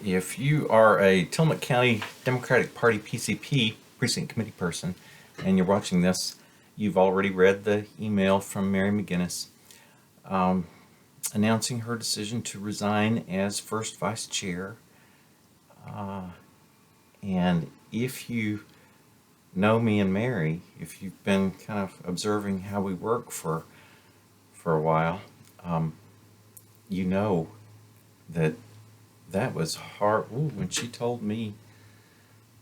if you are a Tillamook County Democratic Party PCP precinct committee person and you're watching this, you've already read the email from Mary McGinnis announcing her decision to resign as first vice chair. And if you know me and Mary, if you've been kind of observing how we work for a while, you know that was hard. Ooh, when she told me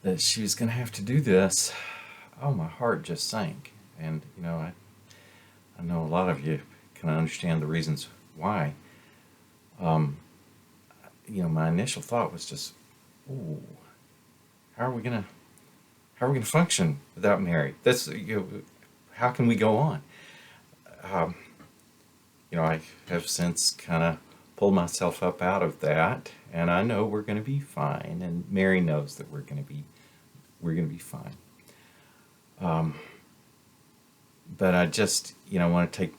that she was going to have to do this, oh, my heart just sank. And I know a lot of you can understand the reasons why. My initial thought was just, ooh, how are we gonna function without Mary? How can we go on? I have since kind of pulled myself up out of that, and I know we're going to be fine, and Mary knows that we're going to be fine. But I just want to take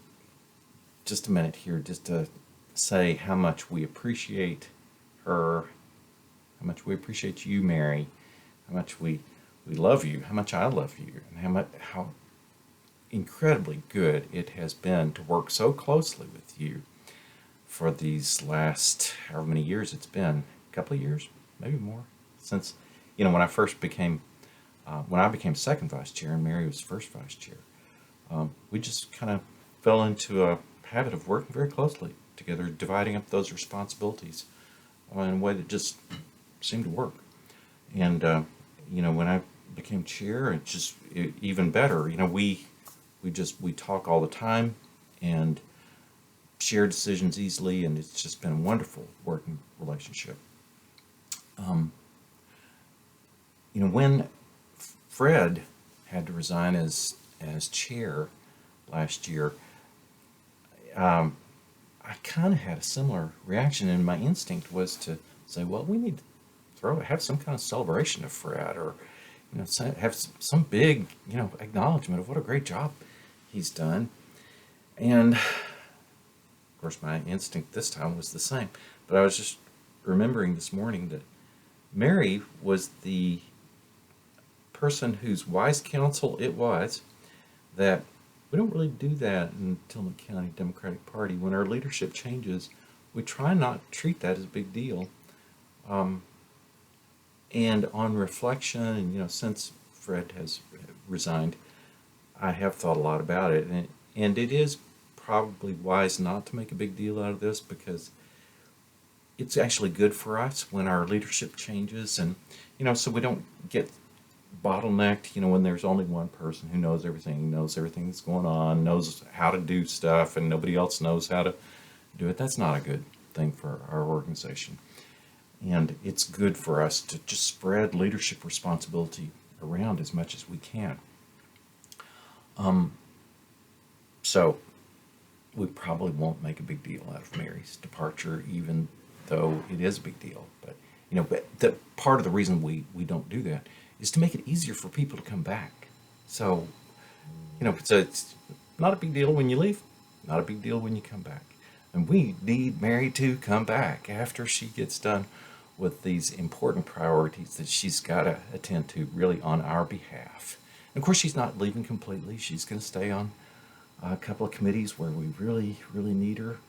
just a minute here just to say how much we appreciate her, how much we appreciate you, Mary, how much we love you, how much I love you, and how incredibly good it has been to work so closely with you for these last however many years it's been, a couple of years, maybe more, since when I first became when I became second vice chair and Mary was first vice chair. We just kind of fell into a habit of working very closely together, dividing up those responsibilities in a way that just seemed to work. And when I became chair, even better. We talk all the time and share decisions easily, and it's just been a wonderful working relationship. When Fred had to resign as chair last year, I kind of had a similar reaction, and my instinct was to say, well, we need to have some kind of celebration of Fred, or have some big acknowledgement of what a great job he's done. And of course my instinct this time was the same, but I was just remembering this morning that Mary was the person whose wise counsel it was that we don't really do that in Tillamook County Democratic Party. When our leadership changes, we try not to treat that as a big deal. And on reflection, and since Fred has resigned, I have thought a lot about it, and it is probably wise not to make a big deal out of this, because it's actually good for us when our leadership changes, and so we don't get bottlenecked, when there's only one person who knows everything that's going on, knows how to do stuff, and nobody else knows how to do it. That's not a good thing for our organization. And it's good for us to just spread leadership responsibility around as much as we can. So we probably won't make a big deal out of Mary's departure, even though it is a big deal. But the part of the reason we don't do that is to make it easier for people to come back. So it's not a big deal when you leave, not a big deal when you come back. And we need Mary to come back after she gets done with these important priorities that she's got to attend to, really on our behalf. And of course, she's not leaving completely. She's going to stay on a couple of committees where we really, really need her.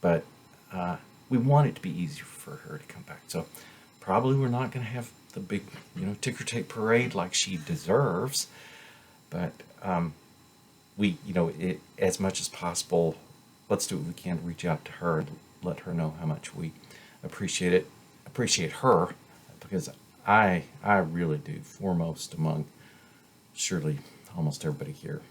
But we want it to be easier for her to come back. So probably we're not going to have the big, ticker tape parade like she deserves. But as much as possible, let's do what we can to reach out to her and let her know how much we appreciate her, because I really do, foremost among surely almost everybody here.